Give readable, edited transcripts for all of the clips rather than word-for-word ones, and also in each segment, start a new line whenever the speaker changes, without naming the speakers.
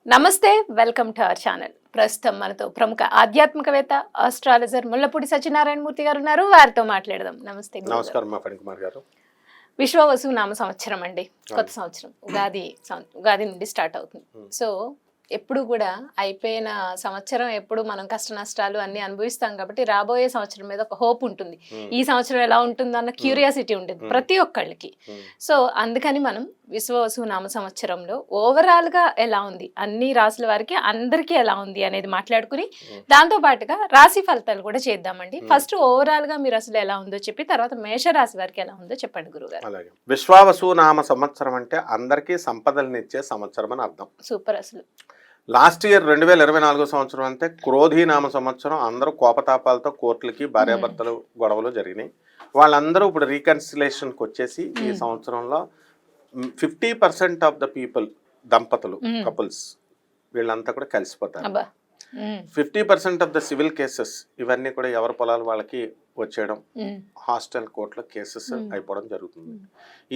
నమస్తే, welcome to our channel. ప్రస్తుతం మనతో ప్రముఖ ఆధ్యాత్మికవేత్త, ఆస్ట్రాలజర్ ముల్లపూడి సత్యనారాయణ మూర్తి గారు ఉన్నారు. వారితో మాట్లాడదాం. నమస్తే గురుగారు.
నమస్కారం మా ఫణికుమార్ గారు.
విశ్వవసు నామ సంవత్సరం అండి, కొత్త సంవత్సరం ఉగాది నుండి స్టార్ట్ అవుతుంది. సో ఎప్పుడు కూడా అయిపోయిన సంవత్సరం ఎప్పుడు మనం కష్ట నష్టాలు అన్ని అనుభవిస్తాం కాబట్టి రాబోయే సంవత్సరం మీద ఒక హోప్ ఉంటుంది. ఈ సంవత్సరం ఎలా ఉంటుంది అన్న క్యూరియాసిటీ ఉంటుంది ప్రతి ఒక్కళ్ళకి. సో అందుకని మనం విశ్వవసు నామ సంవత్సరంలో ఓవరాల్ గా ఎలా ఉంది, అన్ని రాసుల వారికి అందరికీ ఎలా ఉంది అనేది మాట్లాడుకుని దాంతో పాటుగా రాశి ఫలితాలు కూడా చేద్దామండి. ఫస్ట్ ఓవరాల్ గా మీరు అసలు ఎలా ఉందో చెప్పి తర్వాత మేషరాశి వారికి ఎలా ఉందో చెప్పండి గురుగారు.
అలాగే విశ్వావసు నామ సంవత్సరం అంటే అందరికీ సంపదలనిచ్చే సంవత్సరం అని అర్థం.
సూపర్. అసలు
లాస్ట్ ఇయర్ 2024 సంవత్సరం అంటే క్రోధి నామ సంవత్సరం. అందరూ కోపతాపాలతో కోర్టులకి భార్యాభర్తలు గొడవలు జరిగినాయి. వాళ్ళందరూ ఇప్పుడు రీకన్సిలేషన్కి వచ్చేసి ఈ సంవత్సరంలో 50% ఆఫ్ ద పీపుల్, దంపతులు, కపుల్స్ వీళ్ళంతా కూడా కలిసిపోతారు. 50% ఆఫ్ ద సివిల్ కేసెస్ ఇవన్నీ కూడా ఎవరి పొలాలు వాళ్ళకి వచ్చేయడం, హాస్టల్ కోర్టులో కేసెస్ అయిపోవడం జరుగుతుంది.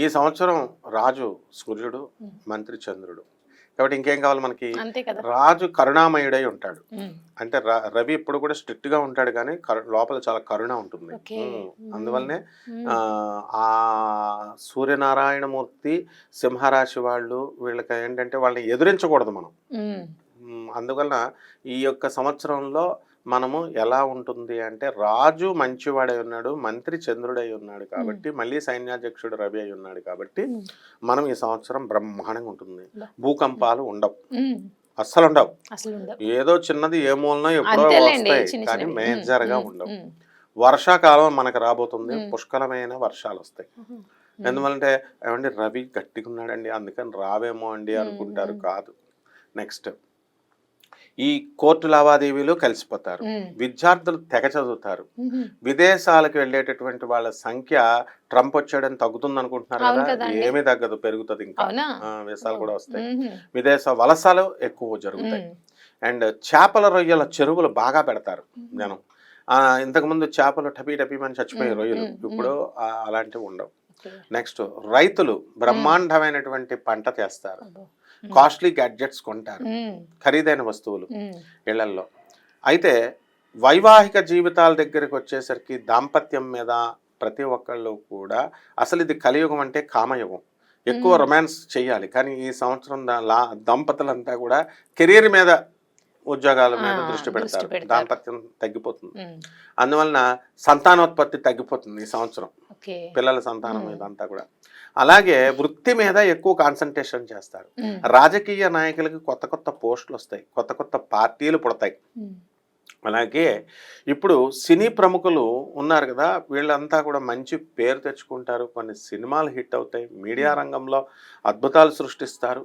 ఈ సంవత్సరం రాజు సూర్యుడు, మంత్రి చంద్రుడు. కాబట్టి ఇంకేం కావాలి మనకి? రాజు కరుణామయుడై ఉంటాడు. అంటే రవి ఇప్పుడు కూడా స్ట్రిక్ట్ గా ఉంటాడు కానీ లోపల చాలా కరుణ ఉంటుంది. అందువల్లనే ఆ సూర్యనారాయణమూర్తి సింహరాశి వాళ్ళు, వీళ్ళకి ఏంటంటే వాళ్ళని ఎదురించకూడదు మనం. అందువలన ఈ యొక్క సంవత్సరంలో మనము ఎలా ఉంటుంది అంటే రాజు మంచివాడై ఉన్నాడు, మంత్రి చంద్రుడై ఉన్నాడు కాబట్టి, మళ్ళీ సైన్యాధ్యక్షుడు రవి అయి ఉన్నాడు కాబట్టి మనం ఈ సంవత్సరం బ్రహ్మాండంగా ఉంటుంది. భూకంపాలు ఉండవు, అస్సలు ఉండవు. ఏదో చిన్నది ఏ మూలనో ఎప్పుడో వస్తాయి కానీ మేజర్ గా ఉండవు. వర్షాకాలం మనకు రాబోతుంది, పుష్కలమైన వర్షాలు వస్తాయి. ఎందువల్లంటే ఏమండి రవి గట్టిగా ఉన్నాడండి అందుకని రావేమో అండి అనుకుంటారు, కాదు. నెక్స్ట్ ఈ కోర్టు లావాదేవీలు కలిసిపోతారు, విద్యార్థులు తెగ చదువుతారు, విదేశాలకు వెళ్ళేటటువంటి వాళ్ళ సంఖ్య ట్రంప్ వచ్చాడని తగ్గుతుంది అనుకుంటున్నారు కదా, ఏమీ తగ్గదు, పెరుగుతుంది. ఇంకా వీసాలు కూడా వస్తాయి, విదేశ వలసలు ఎక్కువ జరుగుతాయి. అండ్ చేపల రొయ్యల చెరువులు బాగా పెడతారు జనం. ఇంతకుముందు చేపలు టపీమని చచ్చిపోయే రొయ్యలు, ఇప్పుడు అలాంటివి ఉండవు. నెక్స్ట్ రైతులు బ్రహ్మాండమైనటువంటి పంట చేస్తారు, కాస్ట్లీ గ్యాడ్జెట్స్ కొంటారు, ఖరీదైన వస్తువులు ఇళ్లల్లో. అయితే వైవాహిక జీవితాల దగ్గరికి వచ్చేసరికి దాంపత్యం మీద ప్రతి ఒక్కళ్ళు కూడా అసలు ఇది కలియుగం అంటే కామయుగం. ఎక్కువ రొమాన్స్ చేయాలి కానీ ఈ సంవత్సరం దంపతులంతా కూడా కెరీర్ మీద, ఉద్యోగాల మీద దృష్టి పెడతారు. దాంపత్యం తగ్గిపోతుంది. అందువలన సంతానోత్పత్తి తగ్గిపోతుంది ఈ సంవత్సరం, పిల్లల సంతానం మీద అంతా కూడా. అలాగే వృత్తి మీద ఎక్కువ కాన్సన్ట్రేషన్ చేస్తారు. రాజకీయ నాయకులకి కొత్త కొత్త పోస్టులు వస్తాయి, కొత్త కొత్త పార్టీలు పుడతాయి. అలాగే ఇప్పుడు సినీ ప్రముఖులు ఉన్నారు కదా, వీళ్ళంతా కూడా మంచి పేరు తెచ్చుకుంటారు, కొన్ని సినిమాలు హిట్ అవుతాయి, మీడియా రంగంలో అద్భుతాలు సృష్టిస్తారు.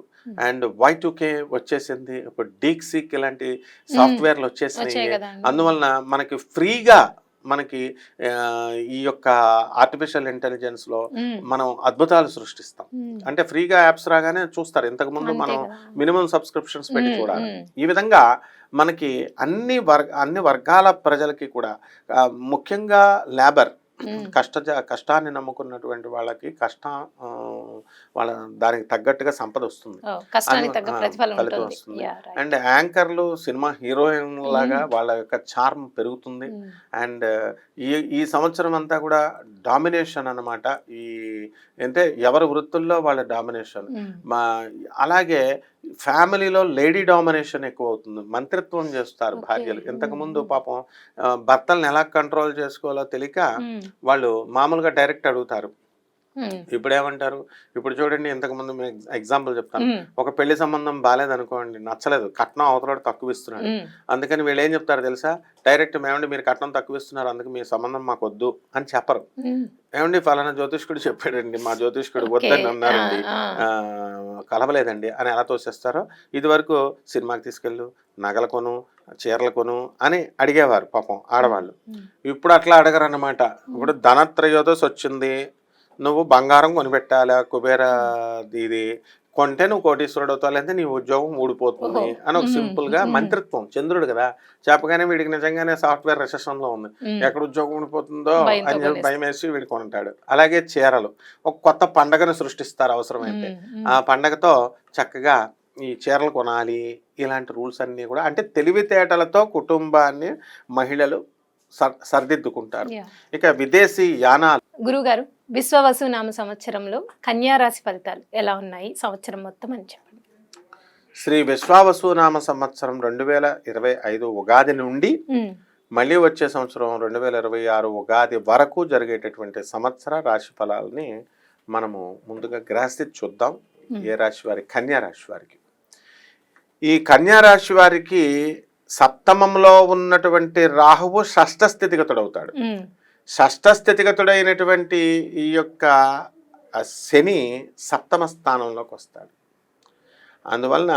అండ్ Y2K వచ్చేసింది, ఇప్పుడు డీక్సీక్ ఇలాంటి సాఫ్ట్వేర్లు వచ్చేసినాయి. అందువలన మనకి ఫ్రీగా మనకి ఈ యొక్క ఆర్టిఫిషియల్ ఇంటెలిజెన్స్ లో మనం అద్భుతాలు సృష్టిస్తాం. అంటే ఫ్రీగా యాప్స్ రాగానే చూస్తారు, ఇంతకు ముందు మనం మినిమం సబ్స్క్రిప్షన్స్ పెట్టి చూడాలి. ఈ విధంగా మనకి అన్ని వర్గాల ప్రజలకి కూడా, ముఖ్యంగా లేబర్, కష్టాన్ని నమ్ముకున్నటువంటి వాళ్ళకి వాళ్ళ దానికి తగ్గట్టుగా సంపద వస్తుంది, ఫలితం వస్తుంది. అండ్ యాంకర్లు, సినిమా హీరోయిన్ లాగా వాళ్ళ యొక్క చార్మ్ పెరుగుతుంది. అండ్ ఈ సంవత్సరం అంతా కూడా డామినేషన్ అన్నమాట. అంటే ఎవరి వృత్తుల్లో వాళ్ళ డామినేషన్. అలాగే ఫ్యామిలీలో లేడీ డామినేషన్ ఎక్కువ అవుతుంది, మంత్రిత్వం చేస్తారు భార్యలు. ఇంతకుముందు పాపం భర్తలను ఎలా కంట్రోల్ చేసుకోవాలో తెలియక వాళ్ళు మామూలుగా డైరెక్ట్ అడుగుతారు. ఇప్పుడు ఏమంటారు, ఇప్పుడు చూడండి, ఇంతకుముందు ఎగ్జాంపుల్ చెప్తాను. ఒక పెళ్లి సంబంధం బాగాలేదనుకోండి, నచ్చలేదు, కట్నం అవతల తక్కువ ఇస్తున్నాడు, అందుకని వీళ్ళు ఏం చెప్తారు తెలుసా, డైరెక్ట్ ఏమండి మీరు కట్నం తక్కువ ఇస్తున్నారు అందుకు మీ సంబంధం మాకు వద్దు అని చెప్పరు. ఏమండి ఫలానా జ్యోతిష్కుడు చెప్పాడండి, మా జ్యోతిష్కుడు వద్దని అన్నారండి, కలవలేదండి అని ఎలా తోసేస్తారో. ఇది వరకు సినిమాకి తీసుకెళ్ళు, నగల కొను, చీరలు కొను అని అడిగేవారు పాపం ఆడవాళ్ళు. ఇప్పుడు అట్లా అడగరు అన్నమాట. ఇప్పుడు ధనత్రయోదశి వచ్చింది, నువ్వు బంగారం కొనిపెట్టాలా, కుబేర ఇది కొంటే నువ్వు కోటీశ్వరుడు అవుతావు, లేదంటే నీ ఉద్యోగం ఊడిపోతుంది అని ఒక సింపుల్ గా మంత్రిత్వం. చంద్రుడు కదా చెప్పగానే వీడికి నిజంగానే సాఫ్ట్వేర్ రిసెషన్ లో ఉంది, ఎక్కడ ఉద్యోగం ఊడిపోతుందో అని చెప్పి భయం వేసి వీడు కొంటాడు. అలాగే చీరలు, ఒక కొత్త పండగను సృష్టిస్తారు అవసరమైతే. ఆ పండగతో చక్కగా ఈ చీరలు కొనాలి ఇలాంటి రూల్స్ అన్నీ కూడా అంటే తెలివితేటలతో కుటుంబాన్ని మహిళలు సరిదిద్దుకుంటారు. ఇక విదేశీ యానాలు.
గురుగారు, విశ్వవసు నామ సంవత్సరంలో కన్యా రాశి ఫలితాలు ఎలా ఉన్నాయి సంవత్సరం మొత్తం అని చెప్పండి.
శ్రీ విశ్వావసునామ సంవత్సరం 2025 ఉగాది నుండి మళ్ళీ వచ్చే సంవత్సరం 2026 ఉగాది వరకు జరిగేటటువంటి సంవత్సర రాశి ఫలాలని మనము ముందుగా గ్రహస్థితి చూద్దాం. ఏ రాశి వారి? కన్యా రాశి వారికి. ఈ కన్యా రాశి వారికి సప్తమంలో ఉన్నటువంటి రాహువు షష్ఠ స్థితిగతుడవుతాడు. షష్ఠ స్థితిగతుడైనటువంటి ఈ యొక్క శని సప్తమ స్థానంలోకి వస్తాడు. అందువలన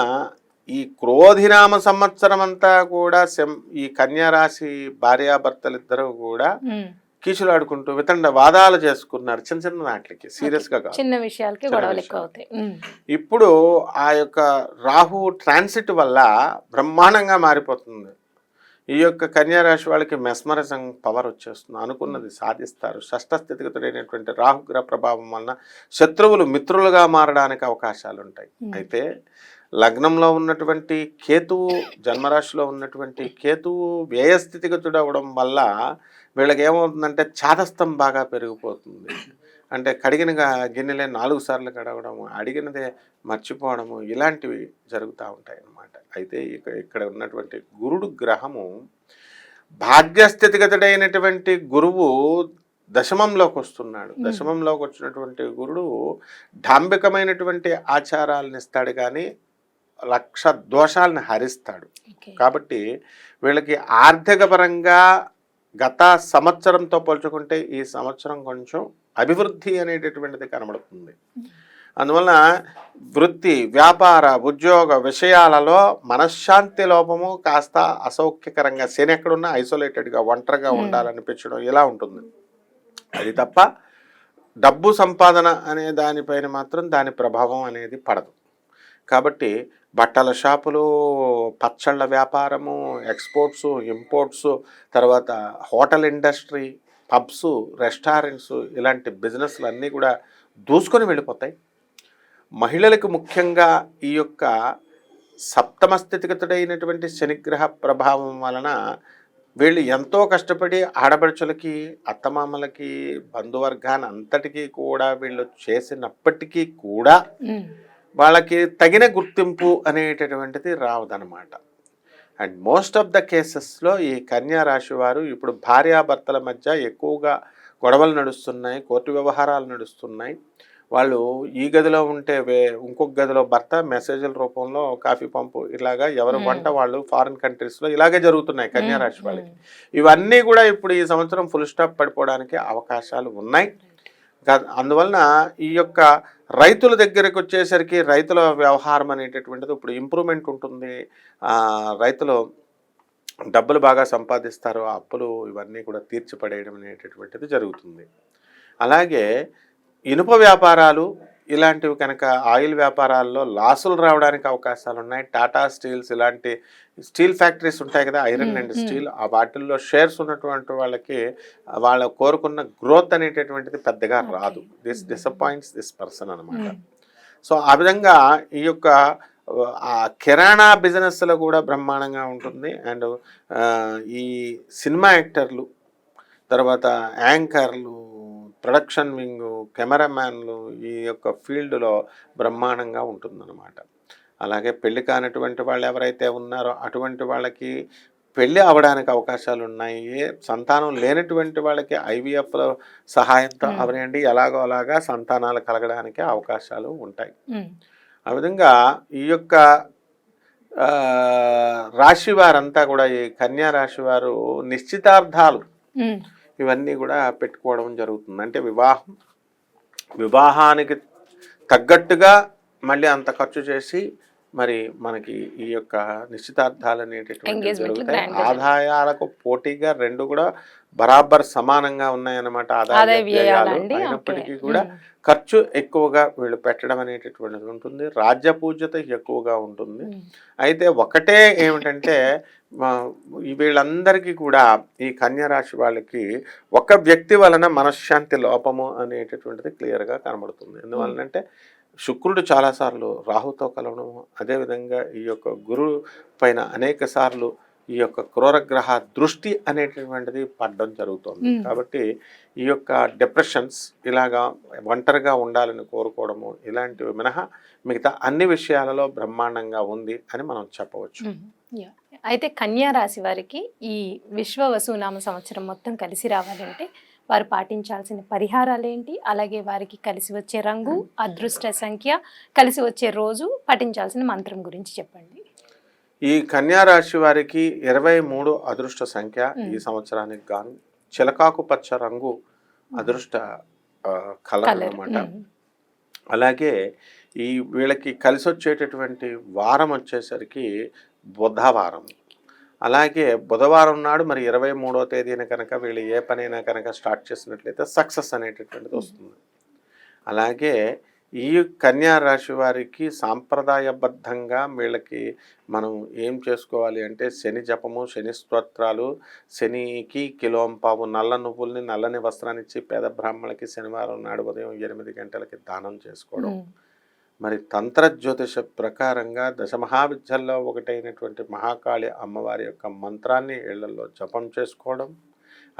ఈ క్రోధినామ సంవత్సరం అంతా కూడా ఈ కన్యా రాశి భార్యాభర్తలిద్దరూ కూడా కీచులాడుకుంటూ వితండ వాదాలు చేసుకున్నారు. చిన్న చిన్న వాటికి, సీరియస్ గా కాదు,
చిన్న విషయాలకి గొడవలు ఎక్కువ అవుతాయి.
ఇప్పుడు ఆ యొక్క రాహు ట్రాన్సిట్ వల్ల బ్రహ్మాండంగా మారిపోతుంది. ఈ యొక్క కన్యా రాశి వాళ్ళకి మెస్మరిజం పవర్ వచ్చేస్తుంది. అనుకున్నది సాధిస్తారు. షష్ఠ స్థితిగతుడైనటువంటి రాహుగ్రహ ప్రభావం వలన శత్రువులు మిత్రులుగా మారడానికి అవకాశాలు ఉంటాయి. అయితే లగ్నంలో ఉన్నటువంటి కేతువు, జన్మరాశిలో ఉన్నటువంటి కేతువు వ్యయస్థితిగతుడు అవ్వడం వల్ల వీళ్ళకి ఏమవుతుందంటే చాదస్తం బాగా పెరిగిపోతుంది. అంటే కడిగిన గిన్నెలే 4 సార్లు కడగడము, అడిగినదే మర్చిపోవడము, ఇలాంటివి జరుగుతూ ఉంటాయి అన్నమాట. అయితే ఇక్కడ ఉన్నటువంటి గురుడు గ్రహము భాగ్యస్థితిగతుడైనటువంటి గురువు దశమంలోకి వస్తున్నాడు. దశమంలోకి వచ్చినటువంటి గురుడు డాంబికమైనటువంటి ఆచారాలను ఇస్తాడు, కానీ లక్ష దోషాలను హరిస్తాడు. కాబట్టి వీళ్ళకి ఆర్థిక పరంగా గత సంవత్సరంతో పోల్చుకుంటే ఈ సంవత్సరం కొంచెం అభివృద్ధి అనేటటువంటిది కనబడుతుంది. అందువలన వృత్తి, వ్యాపార, ఉద్యోగ విషయాలలో మనశ్శాంతి లోపము కాస్త అసౌఖ్యకరంగా, శని ఎక్కడున్నా ఐసోలేటెడ్గా ఒంటరిగా ఉండాలనిపించడం ఇలా ఉంటుంది. అది తప్ప డబ్బు సంపాదన అనే దానిపైన మాత్రం దాని ప్రభావం అనేది పడదు. కాబట్టి బట్టల షాపులు, పచ్చళ్ళ వ్యాపారము, ఎక్స్పోర్ట్స్, ఇంపోర్ట్స్, తర్వాత హోటల్ ఇండస్ట్రీ, పబ్స్, రెస్టారెంట్స్, ఇలాంటి బిజినెస్లు అన్నీ కూడా దూసుకొని వెళ్ళిపోతాయి. మహిళలకు ముఖ్యంగా ఈ యొక్క సప్తమ స్థితిగతుడైనటువంటి శనిగ్రహ ప్రభావం వలన వీళ్ళు ఎంతో కష్టపడి ఆడపడుచులకి, అత్తమామలకి, బంధువర్గాన్ని అంతటికీ కూడా వీళ్ళు చేసినప్పటికీ కూడా వాళ్ళకి తగిన గుర్తింపు అనేటటువంటిది రావదనమాట. అండ్ మోస్ట్ ఆఫ్ ద కేసెస్లో ఈ కన్యా రాశి వారు ఇప్పుడు భార్యాభర్తల మధ్య ఎక్కువగా గొడవలు నడుస్తున్నాయి, కోర్టు వ్యవహారాలు నడుస్తున్నాయి. వాళ్ళు ఈ గదిలో ఉంటే ఇంకొక గదిలో భర్త మెసేజ్ల రూపంలో కాఫీ పంపు, ఇలాగా ఎవరు వంట వాళ్ళు ఫారిన్ కంట్రీస్లో ఇలాగే జరుగుతున్నాయి కన్యా రాశి వాళ్ళకి. ఇవన్నీ కూడా ఇప్పుడు ఈ సంవత్సరం ఫుల్ స్టాప్ పడిపోవడానికి అవకాశాలు ఉన్నాయి. అందువలన ఈ యొక్క రైతుల దగ్గరికి వచ్చేసరికి రైతుల వ్యవహారం అనేటటువంటిది ఇప్పుడు ఇంప్రూవ్మెంట్ ఉంటుంది. రైతులు డబ్బులు బాగా సంపాదిస్తారు, అప్పులు ఇవన్నీ కూడా తీర్చిపడేయడం అనేటటువంటిది జరుగుతుంది. అలాగే ఇనుప వ్యాపారాలు ఇలాంటివి కనుక, ఆయిల్ వ్యాపారాల్లో లాసులు రావడానికి అవకాశాలు ఉన్నాయి. టాటా స్టీల్స్ ఇలాంటి స్టీల్ ఫ్యాక్టరీస్ ఉంటాయి కదా, ఐరన్ అండ్ స్టీల్, ఆ వాటిల్లో షేర్స్ ఉన్నటువంటి వాళ్ళకి వాళ్ళ కోరుకున్న గ్రోత్ అనేటటువంటిది పెద్దగా రాదు. డిసప్పాయింట్స్ దిస్ పర్సన్ అనమాట. సో ఆ విధంగా ఈ యొక్క కిరాణా బిజినెస్లో కూడా బ్రహ్మాండంగా ఉంటుంది. అండ్ ఈ సినిమా యాక్టర్లు, తర్వాత యాంకర్లు, ప్రొడక్షన్ వింగ్, కెమెరామ్యాన్లు, ఈ యొక్క ఫీల్డ్లో బ్రహ్మాండంగా ఉంటుందన్నమాట. అలాగే పెళ్లి కానటువంటి వాళ్ళు ఎవరైతే ఉన్నారో అటువంటి వాళ్ళకి పెళ్ళి అవ్వడానికి అవకాశాలు ఉన్నాయి. సంతానం లేనటువంటి వాళ్ళకి ఐవీఎఫ్ల సహాయంతో అవనండి ఎలాగో అలాగా సంతానాలు కలగడానికి అవకాశాలు ఉంటాయి. ఆ విధంగా ఈ యొక్క రాశి వారంతా కూడా, ఈ కన్యా రాశి వారు నిశ్చితార్థాలు ఇవన్నీ కూడా పెట్టుకోవడం జరుగుతుంది. అంటే వివాహానికి తగ్గట్టుగా మళ్ళీ అంత ఖర్చు చేసి మరి మనకి ఈ యొక్క నిశ్చితార్థాలు అనేటటువంటి జరుగుతాయి. ఆదాయాలకు పోటీగా రెండు కూడా బరాబర్ సమానంగా ఉన్నాయన్నమాట. ఆదాయ వ్యయాలు అయినప్పటికీ కూడా ఖర్చు ఎక్కువగా వీళ్ళు పెట్టడం అనేటటువంటిది ఉంటుంది. రాజ్య పూజ్యత ఎక్కువగా ఉంటుంది. అయితే ఒకటే ఏమిటంటే వీళ్ళందరికీ కూడా ఈ కన్యా రాశి వాళ్ళకి ఒక వ్యక్తి వలన మనశ్శాంతి లోపము అనేటటువంటిది క్లియర్గా కనబడుతుంది. ఎందువలనంటే శుక్రుడు చాలాసార్లు రాహుతో కలవడం, అదేవిధంగా ఈ యొక్క గురువు పైన అనేక సార్లు ఈ యొక్క క్రూరగ్రహ దృష్టి అనేటటువంటిది పడడం జరుగుతుంది. కాబట్టి ఈ యొక్క డిప్రెషన్స్, ఇలాగా ఒంటరిగా ఉండాలని కోరుకోవడము, ఇలాంటివి మినహా మిగతా అన్ని విషయాలలో బ్రహ్మాండంగా ఉంది అని మనం చెప్పవచ్చు.
అయితే కన్యా రాశి వారికి ఈ విశ్వవసునామ సంవత్సరం మొత్తం కలిసి రావాలంటే వారు పాటించాల్సిన పరిహారాలు ఏంటి, అలాగే వారికి కలిసి వచ్చే రంగు, అదృష్ట సంఖ్య, కలిసి వచ్చే రోజు, పఠించాల్సిన మంత్రం గురించి చెప్పండి.
ఈ కన్యా రాశి వారికి 23 అదృష్ట సంఖ్య ఈ సంవత్సరానికి గాను. చిలకాకు పచ్చ రంగు అదృష్ట కలర్ అన్నమాట. అలాగే ఈ వీళ్ళకి కలిసి వచ్చేటటువంటి వారం వచ్చేసరికి బుధవారం. అలాగే బుధవారం నాడు మరి 23వ తేదీన కనుక వీళ్ళు ఏ పనైనా కనుక స్టార్ట్ చేసినట్లయితే సక్సెస్ అనేటటువంటిది వస్తుంది. అలాగే ఈ కన్యా రాశి వారికి సాంప్రదాయబద్ధంగా వీళ్ళకి మనం ఏం చేసుకోవాలి అంటే శని జపము, శని స్తోత్రాలు, శనికి కిలోంపావు నల్ల నువ్వుల్ని, నల్లని వస్త్రాన్ని ఇచ్చి పేద బ్రాహ్మణులకి శనివారం నాడు ఉదయం 8 గంటలకి దానం చేసుకోవడం. మరి తంత్ర జ్యోతిష ప్రకారంగా దశమహావిద్యల్లో ఒకటైనటువంటి మహాకాళి అమ్మవారి యొక్క మంత్రాన్ని ఇళ్లలో జపం చేసుకోవడం.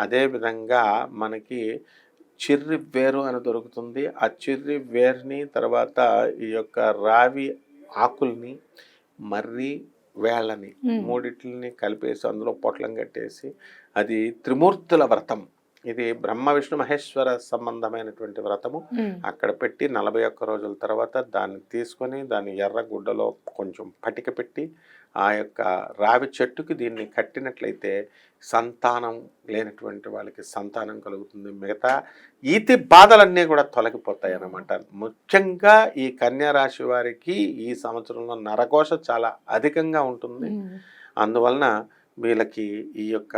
అదేవిధంగా మనకి చిర్రి వేరు అని దొరుకుతుంది. ఆ చిర్రి వేరుని, తర్వాత ఈ యొక్క రావి ఆకుల్ని, మర్రి వేళ్ళని మూడిట్లని కలిపేసి అందులో పొట్లం కట్టేసి, అది త్రిమూర్తుల వ్రతం. ఇది బ్రహ్మ విష్ణు మహేశ్వర సంబంధమైనటువంటి వ్రతము. అక్కడ పెట్టి 41 రోజుల తర్వాత దాన్ని తీసుకొని దాన్ని ఎర్ర గుడ్డలో కొంచెం పటిక పెట్టి ఆ యొక్క రావి చెట్టుకి దీన్ని కట్టినట్లయితే సంతానం లేనటువంటి వాళ్ళకి సంతానం కలుగుతుంది. మిగతా ఈతి బాధలన్నీ కూడా తొలగిపోతాయి అన్నమాట. ముఖ్యంగా ఈ కన్యా రాశి వారికి ఈ సంవత్సరంలో నరఘోష చాలా అధికంగా ఉంటుంది. అందువలన వీళ్ళకి ఈ యొక్క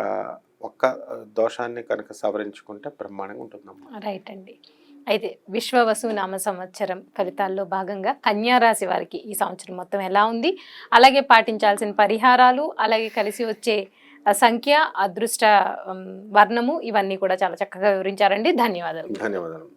ఒక్క దోషాన్ని కనుక సవరించుకుంటే బ్రహ్మాండంగా ఉంటుందమ్మా.
రైట్ అండి. అయితే విశ్వవసునామ సంవత్సరం ఫలితాల్లో భాగంగా కన్యా రాశి వారికి ఈ సంవత్సరం మొత్తం ఎలా ఉంది, అలాగే పాటించాల్సిన పరిహారాలు, అలాగే కలిసి వచ్చే సంఖ్య, అదృష్ట వర్ణము, ఇవన్నీ కూడా చాలా చక్కగా వివరించారండి. ధన్యవాదాలు.
ధన్యవాదాలు.